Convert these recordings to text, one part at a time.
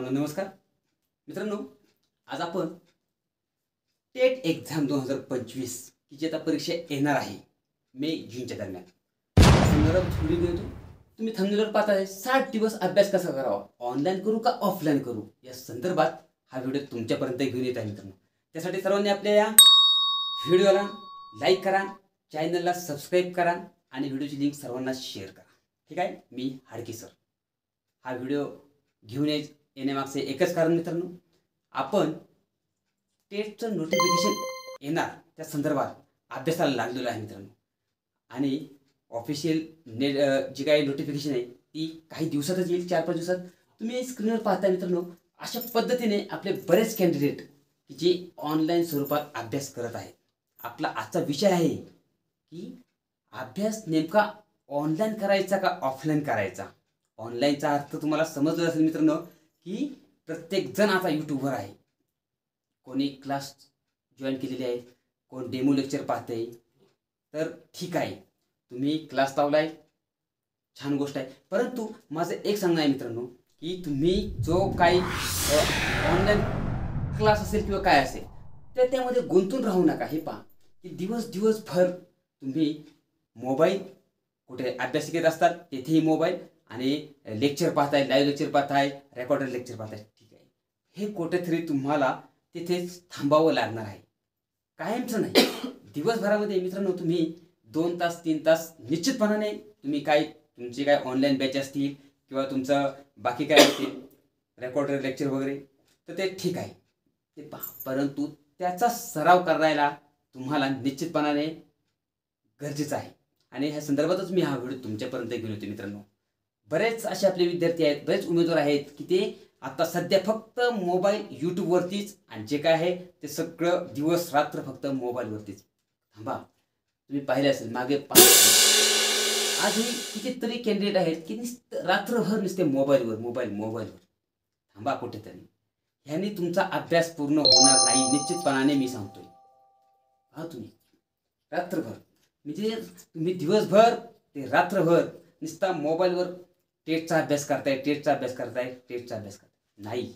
सर्वांना नमस्कार मित्रांनो, आज आपण टेट एक्झाम 2025 की जी आता परीक्षा येणार आहे मे जूनच्या दरम्यान संदर्भात व्हिडिओ देतो। तुम्ही थंबनेलवर पाहताय 60 दिवस अभ्यास कसा करावा, ऑनलाईन करू का ऑफलाईन करू, या संदर्भात हा व्हिडिओ तुमच्यापर्यंत घेऊन येत आहे मित्रांनो। त्यासाठी सर्वांनी आपल्या या व्हिडिओला लाईक करा, चॅनलला सबस्क्राईब करा आणि व्हिडिओची लिंक सर्वांना शेअर करा। ठीक आहे, मी हाडकी सर। हा व्हिडिओ घेऊन येण्यामागचे एकच कारण मित्रांनो, आपण टेटचं नोटिफिकेशन येणार त्या संदर्भात अभ्यासाला लागलेलो आहे मित्रांनो। आणि ऑफिशियल नेट जी काही नोटिफिकेशन आहे ती काही दिवसातच येईल, 4-5 दिवसात। तुम्ही स्क्रीनवर पाहता मित्रांनो, अशा पद्धतीने आपले बरेच कॅन्डिडेट की जे ऑनलाईन स्वरूपात अभ्यास करत आहेत। आपला आजचा विषय आहे की अभ्यास नेमका ऑनलाईन करायचा का ऑफलाईन करायचा। ऑनलाईनचा अर्थ तुम्हाला समजला असेल मित्रांनो की प्रत्येक जण आता यूट्यूबवर आहे, कोणी क्लास जॉईन केलेले आहेत, कोण डेमो लेक्चर पाहते। तर ठीक आहे, तुम्ही क्लास लावलाय, छान गोष्ट आहे, परंतु माझं एक सांगणं आहे मित्रांनो की तुम्ही जो काही ऑनलाईन क्लास असेल किंवा काय असेल तर त्यामध्ये गुंतून राहू नका। हे पहा की दिवसभर तुम्ही मोबाईल, कुठे अभ्यास घेत असतात तेथेही मोबाईल, आणि लेक्चर पाहताय, लाईव्ह लेक्चर पाहताय, रेकॉर्डेड लेक्चर पाहताय। ठीक आहे, हे कुठेतरी तुम्हाला तिथेच थांबावं लागणार आहे, कायमचं नाही। दिवसभरामध्ये मित्रांनो तुम्ही 2 तास 3 तास निश्चितपणाने तुम्ही तुमचे काय ऑनलाईन बॅच असतील किंवा तुमचं बाकी काय असतील रेकॉर्डेड लेक्चर वगैरे, तर ते ठीक आहे, ते पहा, परंतु त्याचा सराव करायला तुम्हाला निश्चितपणाने गरजेचं आहे। आणि ह्या संदर्भातच मी हा व्हिडिओ तुमच्यापर्यंत घेऊन येतो मित्रांनो। बरेच असे आपले विद्यार्थी आहेत, बरेच उमेदवार आहेत की ते आता सध्या फक्त मोबाईल, यूट्यूबवरतीच, आणि जे काय आहे ते सगळं दिवस रात्र फक्त मोबाईलवरतीच। थांबा, तुम्ही पाहिले असेल मागे आजही कितीतरी कॅन्डिडेट आहेत की रात्रभर नुसते मोबाईलवर। थांबा कुठेतरी, ह्यांनी तुमचा अभ्यास पूर्ण होणार नाही निश्चितपणाने, मी सांगतोय। हा, तुम्ही रात्रभर म्हणजे तुम्ही दिवसभर ते रात्रभर नुसता मोबाईलवर टेटचा अभ्यास करताय नाही।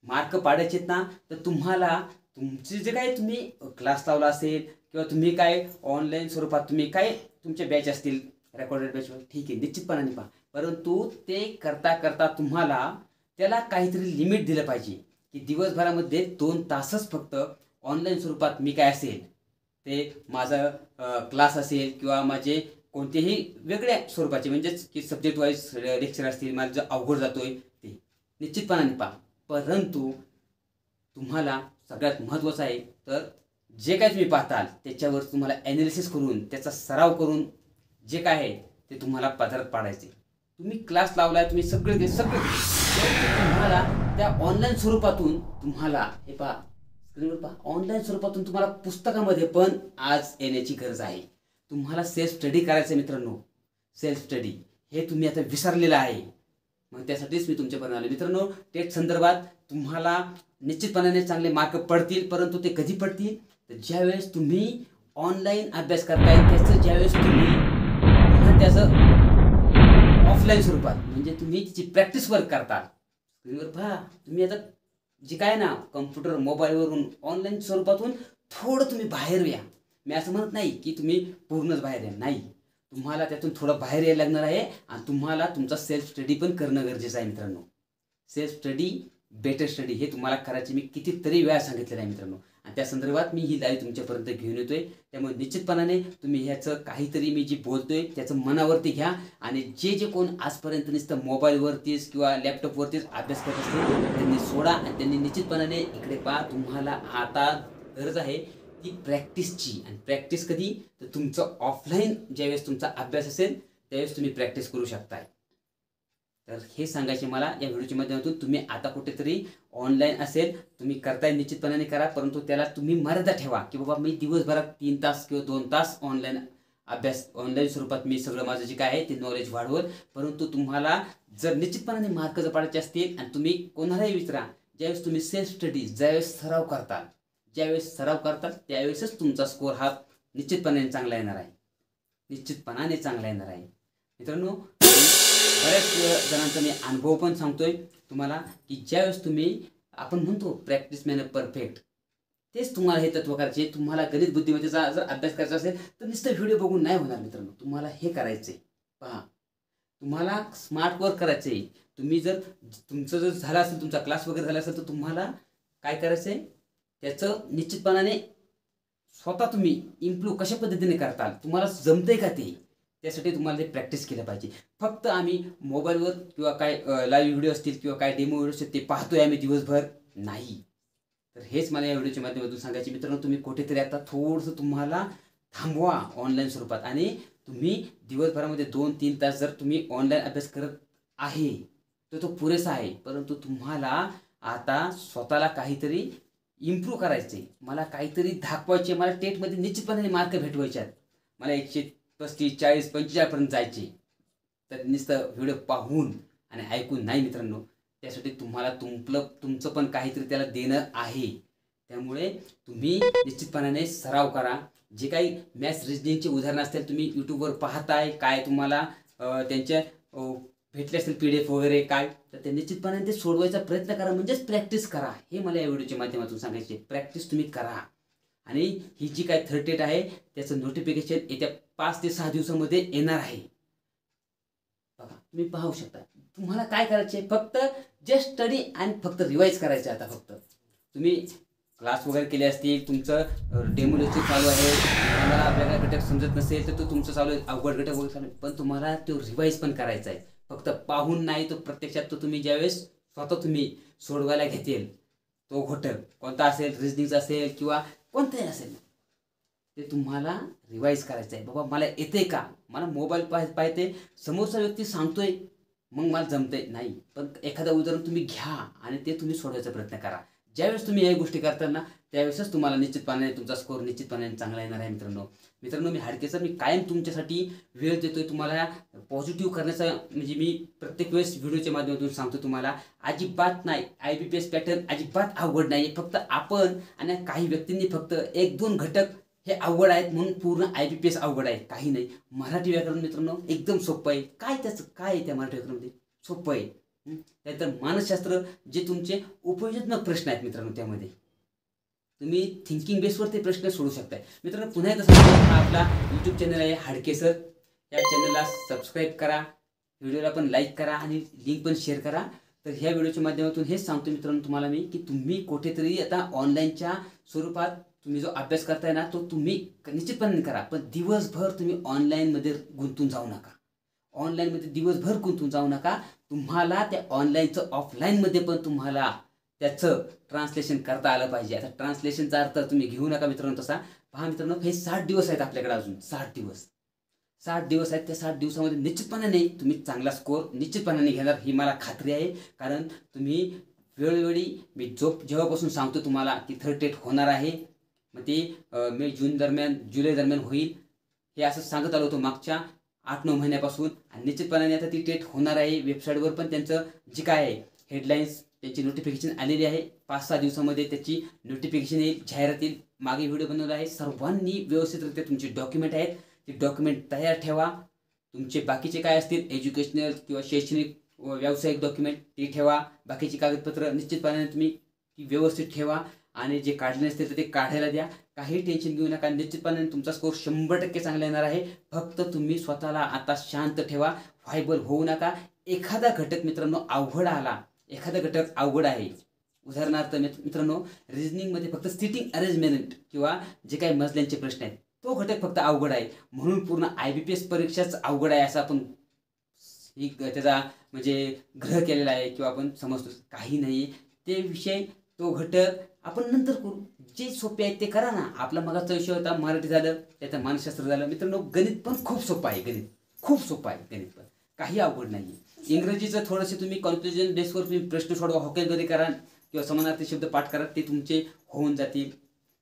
मार्क पाडायचेत ना, तर तुम्हाला तुमचे जे काय तुम्ही क्लास लावला असेल किंवा तुम्ही काय ऑनलाईन स्वरूपात तुम्ही काय तुमचे बॅच असतील रेकॉर्डेड बॅचवर, ठीक आहे, निश्चितपणाने पहा, परंतु ते करता तुम्हाला त्याला काहीतरी लिमिट दिलं पाहिजे की दिवसभरामध्ये 2 तासच फक्त ऑनलाईन स्वरूपात मी काय असेल ते माझं क्लास असेल किंवा माझे कोणतेही वेगळ्या स्वरूपाचे म्हणजेच की सब्जेक्ट वाईज लेक्चर असतील, मला जो अवघड जातोय ते निश्चितपणाने पहा। परंतु तुम्हाला सगळ्यात महत्त्वाचं आहे तर जे काय तुम्ही पाहताल त्याच्यावर तुम्हाला ॲनालिसिस करून, त्याचा सराव करून जे काय आहे ते तुम्हाला पदरात पाडायचे। तुम्ही क्लास लावलाय, तुम्ही सगळे तुम्हाला त्या ऑनलाईन स्वरूपातून तुम्हाला हे पहा, स्क्रीनवर पहा, ऑनलाईन स्वरूपातून तुम्हाला पुस्तकामध्ये पण आज येण्याची गरज आहे। तुम्हाला सेल्फ स्टडी करायचं मित्रांनो, सेल्फ स्टडी हे तुम्ही आता विसरलेलं आहे। मग त्यासाठीच मी तुमच्यापर्यंत आलो मित्रांनो। टेट संदर्भात तुम्हाला निश्चितपणाने चांगले मार्क पडतील, परंतु ते कधी पडतील तर ज्यावेळेस तुम्ही ऑनलाईन अभ्यास करताय, त्याचं ज्यावेळेस तुम्ही त्याचं ऑफलाईन स्वरूपात म्हणजे तुम्ही तिची प्रॅक्टिस वर्क करता। स्क्रीनवर पहा, तुम्ही आता जे काय ना कम्प्युटर मोबाईलवरून ऑनलाईन स्वरूपातून थोडं तुम्ही बाहेर या। मी असं म्हणत नाही की तुम्ही पूर्णच बाहेर या, नाही, तुम्हाला त्यातून थोडं बाहेर यायला लागणार आहे आणि तुम्हाला तुमचा सेल्फ स्टडी पण करणं गरजेचं आहे मित्रांनो। सेल्फ स्टडी बेटर स्टडी हे तुम्हाला करायचे मी कितीतरी वेळा सांगितलेलं आहे मित्रांनो, आणि त्या संदर्भात मी ही लाईव्ह तुमच्यापर्यंत घेऊन येतोय। त्यामुळे निश्चितपणाने तुम्ही ह्याचं काहीतरी मी जे बोलतोय त्याचं मनावरती घ्या, आणि जे कोण आजपर्यंत नुसतं मोबाईलवरतीच किंवा लॅपटॉपवरतीच अभ्यास करत असतील त्यांनी सोडा, आणि त्यांनी निश्चितपणाने इकडे पहा, तुम्हाला आता गरज आहे ती प्रॅक्टिसची। आणि प्रॅक्टिस कधी तर तुमचं ऑफलाईन ज्यावेळेस तुमचा अभ्यास असेल त्यावेळेस तुम्ही प्रॅक्टिस करू शकताय। तर हे सांगायचे मला या व्हिडिओच्या माध्यमातून। तुम्ही आता कुठेतरी ऑनलाईन असेल तुम्ही करताय, निश्चितपणाने करा, परंतु त्याला तुम्ही मर्यादा ठेवा की बाबा मी दिवसभरात 3 तास किंवा 2 तास ऑनलाईन अभ्यास, ऑनलाईन स्वरूपात मी सगळं माझं जे काय आहे ते नॉलेज वाढवल। परंतु तुम्हाला जर निश्चितपणाने मार्क जर पाडायचे असतील आणि तुम्ही कोणालाही विचारा, ज्यावेळेस तुम्ही सेल्फ स्टडी ज्यावेळेस सराव करताल त्यावेळेसच तुमचा स्कोर हा निश्चितपणाने चांगला येणार आहे, मित्रांनो। बऱ्याच जणांचा मी अनुभव पण सांगतोय तुम्हाला की ज्यावेळेस तुम्ही आपण म्हणतो प्रॅक्टिस मॅन परफेक्ट, तेच तुम्हाला हे तत्व करायचे. तुम्हाला गणित बुद्धिमत्तेचा जर अभ्यास करायचा असेल तर नुसतं व्हिडिओ बघून नाही होणार मित्रांनो. तुम्हाला हे करायचंय. पहा, तुम्हाला स्मार्ट वर्क करायचंय. तुम्ही जर तुमचं जर झालं असेल, तुमचा क्लास वगैरे झाला असेल, तर तुम्हाला काय करायचंय त्याचं निश्चितपणाने स्वतः तुम्ही इम्प्रूव्ह कशा पद्धतीने करताल, तुम्हाला जमतंय का ते, त्यासाठी तुम्हाला ते प्रॅक्टिस केलं पाहिजे. फक्त आम्ही मोबाईलवर किंवा काय लाईव्ह व्हिडिओ असतील किंवा काय डेमो व्हिडिओ असतील ते पाहतोय आम्ही दिवसभर, नाही. तर हेच मला या व्हिडिओच्या माध्यमातून सांगायचे मित्रांनो. तुम्ही कुठेतरी आता थोडंसं तुम्हाला थांबवा ऑनलाईन स्वरूपात, आणि तुम्ही दिवसभरामध्ये 2-3 तास जर तुम्ही ऑनलाईन अभ्यास करत आहे तर तो पुरेसा आहे. परंतु तुम्हाला आता स्वतःला काहीतरी इम्प्रूव्ह करायचे, मला काहीतरी दाखवायचे, मला टेटमध्ये निश्चितपणे मार्क भेटवायचे आहेत, मला 135, 40, 45 पर्यंत जायचे. तर नुसतं व्हिडिओ पाहून आणि ऐकून नाही मित्रांनो. त्यासाठी तुम्हाला तुमचं पण काहीतरी त्याला देणं आहे. त्यामुळे तुम्ही निश्चितपणाने सराव करा. जे काही मॅथ्स रिजनिंगचे उदाहरणं असतील तुम्ही यूट्यूबवर पाहताय, काय तुम्हाला त्यांच्या भेटले असतील PDF वगैरे काय, तर ते निश्चितपणे ते सोडवायचा प्रयत्न करा. म्हणजेच प्रॅक्टिस करा. हे मला या व्हिडिओच्या माध्यमातून सांगायचे. प्रॅक्टिस तुम्ही करा. आणि ही जी काय थर्ड टेट आहे त्याचं नोटिफिकेशन येत्या 5 ते 6 दिवसामध्ये येणार आहे. बघा, तुम्ही पाहू शकता. तुम्हाला काय करायचे, फक्त जस्ट स्टडी आणि फक्त रिवाईज करायचं. आता फक्त तुम्ही क्लास वगैरे केले असतील, तुमचं डेमो लेक्चर चालू आहे, तुम्हाला आपल्याला घटक समजत नसेल तर तो तुमचं चालू आहे, अवघड घटक वगैरे चालू आहे, पण तुम्हाला तो रिवाईज पण करायचा आहे. फक्त पाहून नाही, तो प्रत्यक्षात तो तुम्ही ज्यावेळेस स्वतः तुम्ही सोडवायला घेतील तो घटक कोणता असेल, रिजनिंगचा असेल किंवा कोणताही असेल, ते तुम्हाला रिवाईज करायचं आहे. बाबा मला येते का, मला मोबाईल पाहते, समोरचा व्यक्ती सांगतोय मग मला जमतंय नाही, पण एखादं उदाहरण तुम्ही घ्या आणि ते तुम्ही सोडवायचा प्रयत्न करा. ज्यावेळेस तुम्ही या गोष्टी करताना त्यावेळेसच तुम्हाला निश्चितपणे तुमचा स्कोर निश्चितपणे चांगला येणार आहे मित्रांनो. मी हाडकेचा मी कायम तुमच्यासाठी वेळ देतोय, तुम्हाला पॉझिटिव्ह करण्याचा. म्हणजे मी प्रत्येक वेळेस व्हिडिओच्या माध्यमातून सांगतो तुम्हाला, अजिबात नाही IBPS पॅटर्न अजिबात अवघड नाही. फक्त आपण आणि काही व्यक्तींनी फक्त 1-2 घटक हे अवघड आहेत म्हणून पूर्ण IBPS अवघड आहे, काही नाही. मराठी व्याकरण मित्रांनो एकदम सोपं आहे. काय त्याचं काय आहे त्या मराठी व्याकरणामध्ये, सोपं आहे. त्यानंतर मानसशास्त्र, जे तुमचे उपयोजनात्मक प्रश्न आहेत मित्रांनो, त्यामध्ये तुम्ही थिंकिंग बेसवर ते प्रश्न सोडू शकताय. मित्रांनो पुन्हा एकदा सांगतो, हा आपला यूट्यूब चॅनल आहे हाडके सर. या चॅनलला सबस्क्राईब करा, व्हिडिओला पण लाईक करा आणि लिंक पण शेअर करा. तर ह्या व्हिडिओच्या माध्यमातून हेच सांगतो मित्रांनो तुम्हाला मी, की तुम्ही कुठेतरी आता ऑनलाईनच्या स्वरूपात तुम्ही जो अभ्यास करताय ना तो तुम्ही निश्चितपणे करा, पण दिवसभर तुम्ही ऑनलाईनमध्ये गुंतून जाऊ नका. ऑनलाईनमध्ये दिवसभर गुंतून जाऊ नका. तुम्हाला त्या ऑनलाईनचं ऑफलाईनमध्ये पण तुम्हाला त्याचं ट्रान्सलेशन करता आलं पाहिजे. आता ट्रान्सलेशनचा अर्थ तुम्ही घेऊ नका मित्रांनो तसा. पहा मित्रांनो, हे 60 दिवस आहेत आपल्याकडे, अजून 60 दिवस. 60 दिवस आहेत. त्या 60 दिवसामध्ये निश्चितपणाने तुम्ही चांगला स्कोर निश्चितपणाने घेणार, ही मला खात्री आहे. कारण तुम्ही वेळोवेळी मी जेव्हापासून सांगतो तुम्हाला की थर्ड टेट होणार आहे, मग ते मे जून दरम्यान जुलै दरम्यान होईल, हे असं सांगत आलो होतो मागच्या 8-9 महिन्यापासून. आणि निश्चितपणाने आता ती टेट होणार आहे. वेबसाईटवर पण त्यांचं जे काय आहे हेडलाईन्स, त्यांची नोटिफिकेशन आलेली आहे. 5-6 दिवसामध्ये त्याची नोटिफिकेशन येईल, जाहिरात येईल. मागे व्हिडिओ बनवला आहे. सर्वांनी व्यवस्थितरित्या तुमचे डॉक्युमेंट आहेत ते डॉक्युमेंट तयार ठेवा. तुमचे बाकीचे काय असतील एज्युकेशनल किंवा शैक्षणिक व्यावसायिक डॉक्युमेंट ते ठेवा. बाकीची कागदपत्र निश्चितपणे तुम्ही ती व्यवस्थित ठेवा. आणि जे काढले नसतील तर ते काढायला द्या. काही टेन्शन घेऊ नका. निश्चितपणे तुमचा स्कोर 100% चांगला येणार आहे. फक्त तुम्ही स्वतःला आता शांत ठेवा, व्हायबल होऊ नका. एखादा घटक मित्रांनो अवघड आला, एखादा घटक अवघड आहे, उदाहरणार्थ मित्रांनो रिजनिंगमध्ये फक्त सिटिंग अरेंजमेंट किंवा जे काही मजल्यांचे प्रश्न आहेत तो घटक फक्त अवघड आहे, म्हणून पूर्ण IBPS परीक्षाच अवघड आहे असं आपण त्याचा म्हणजे ग्रह केलेला आहे किंवा आपण समजतो. काही नाही, ते विषय तो घटक आपण नंतर करू. जे सोपे आहेत ते करा ना. आपला मगाचा विषय होता मराठी झालं, त्याचा मानसशास्त्र झालं. मित्रांनो गणित पण खूप सोपं आहे, गणित खूप सोपं आहे, गणित पण काही अवघड नाही. इंग्रजीचं थोडेसे तुम्ही कॉन्क्लुजन बेसवर तुम्ही प्रश्न सोडवा, व्होकॅब्युलरी करा किंवा समानार्थी शब्द पाठ करा, ते तुमचे होऊन जातील.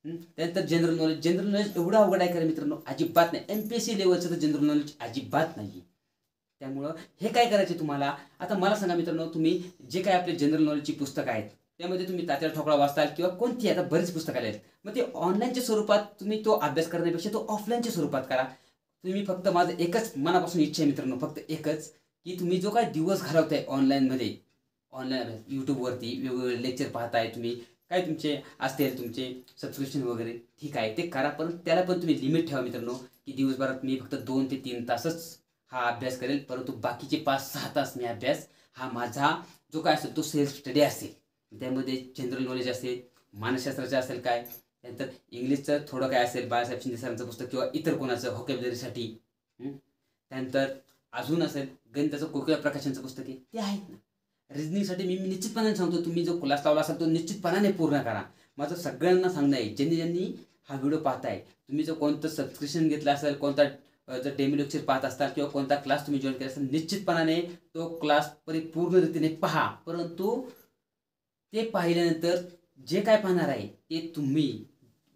त्यानंतर जनरल नॉलेज एवढं अवघड आहे का मित्रांनो, अजिबात नाही. MPSC लेवलचं तर जनरल नॉलेज अजिबात नाही. त्यामुळं हे काय करायचे तुम्हाला, आता मला सांगा मित्रांनो, तुम्ही जे काय आपले जनरल नॉलेजची पुस्तकं आहेत त्यामध्ये तुम्ही तात्या ठोकळा वाचताल किंवा कोणती, आता बरीच पुस्तकं आहेत, मग ते ऑनलाईनच्या स्वरूपात तुम्ही तो अभ्यास करण्यापेक्षा तो ऑफलाईनच्या स्वरूपात करा. तुम्ही फक्त माझं एकच मनापासून इच्छा आहे मित्रांनो, फक्त एकच, की तुम्ही जो काय दिवस घालवताय ऑनलाईनमध्ये, ऑनलाईन यूट्यूबवरती वेगवेगळे लेक्चर पाहताय तुम्ही, काय तुमचे असतील तुमचे सबस्क्रिप्शन वगैरे, ठीक आहे ते करा, पण त्याला पण तुम्ही लिमिट ठेवा मित्रांनो, की दिवसभरात मी फक्त 2 ते 3 तासच हा अभ्यास करेल, परंतु बाकीचे 5-6 तास मी अभ्यास हा माझा जो काय असेल तो सेल्फ स्टडी असेल. त्यामध्ये जनरल नॉलेज असेल, मानसशास्त्राचे असेल, काय त्यानंतर इंग्लिशचं थोडं काय असेल, बाळासाहेब शिंदे सरांचं पुस्तक किंवा इतर कोणाचं व्होकॅब्युलरीसाठी, त्यानंतर अजून असेल गणिताचं कोकिळा प्रकाशनचं पुस्तक आहे ते आहेत ना. रिजनिंगसाठी मी निश्चितपणाने सांगतो, तुम्ही जो क्लास लावला असाल तो निश्चितपणाने पूर्ण करा. माझं सगळ्यांना सांगणं आहे, ज्यांनी हा व्हिडिओ पाहताय, तुम्ही जर कोणतं सबस्क्रिप्शन घेतलं असेल, कोणता जर डेमो लेक्चर पाहत असताल किंवा कोणता क्लास तुम्ही जॉईन केला असेल, निश्चितपणाने तो क्लास परिपूर्ण रीतीने पहा. परंतु ते पाहिल्यानंतर जे काय पाहणार आहे ते तुम्ही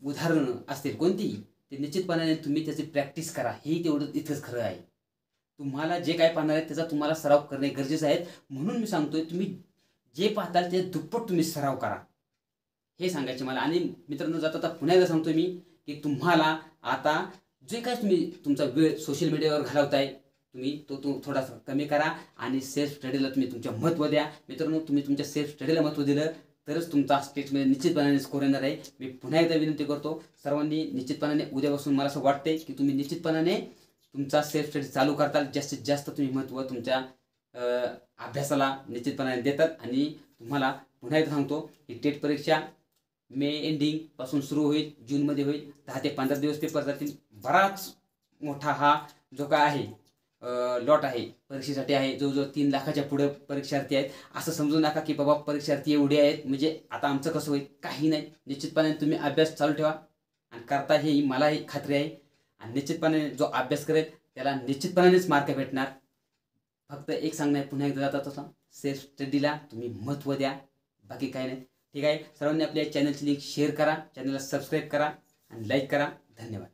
उदाहरणं असतील कोणतीही, ते निश्चितपणाने तुम्ही त्याची प्रॅक्टिस करा. हे तेवढं इथंच खरं आहे. तुम्हाला जे काय पाहणार आहे त्याचा तुम्हाला सराव करणे गरजेचं आहे. म्हणून मी सांगतोय, तुम्ही जे पाहताल ते दुप्पट तुम्ही सराव करा, हे सांगायचे मला. आणि मित्रांनो, जाता पुन्हा एकदा सांगतोय मी, की तुम्हाला आता जे काय तुम्ही तुमचा वेळ सोशल मीडियावर घालवताय, तुम्ही तो थोडासा कमी करा आणि सेल्फ स्टडीला तुम्ही तुमच्या महत्त्व द्या. मित्रांनो, तुम्ही तुमच्या सेल्फ स्टडीला महत्त्व दिलं तरच तुमचा स्टेटमध्ये निश्चितपणाने स्कोर येणार आहे. मी पुन्हा एकदा विनंती करतो सर्वांनी, निश्चितपणाने उद्यापासून मला असं वाटते की तुम्ही निश्चितपणाने तुमचा सेल्फ स्टडी चालू करताल. जास्तीत जास्त तुम्ही महत्त्व तुमच्या अभ्यासाला निश्चितपणाने देतात. आणि तुम्हाला पुन्हा एकदा सांगतो की टेट परीक्षा मे एंडिंगपासून सुरू होईल, जूनमध्ये होईल. 10 ते 15 दिवस पेपर जातील. बराच मोठा हा जो काय आहे लॉट आहे परीक्षेसाठी आहे. जवळजवळ 3 लाखाच्या पुढे परीक्षार्थी आहेत. असं समजू नका की बाबा परीक्षार्थी एवढे आहेत म्हणजे आता आमचं कसं होईल, काही नाही. निश्चितपणे तुम्ही अभ्यास चालू ठेवा आणि करता, हे मलाही खात्री आहे. आणि निश्चितपणे जो अभ्यास करेल त्याला निश्चितपणानेच मार्क भेटणार. फक्त एक सांगणं आहे पुन्हा एकदा जाता तसा, सेल्फ स्टडीला तुम्ही महत्त्व द्या, बाकी काही नाही. ठीक आहे, सर्वांनी आपल्या चॅनलची लिंक शेअर करा, चॅनलला सबस्क्राईब करा आणि लाईक करा. धन्यवाद.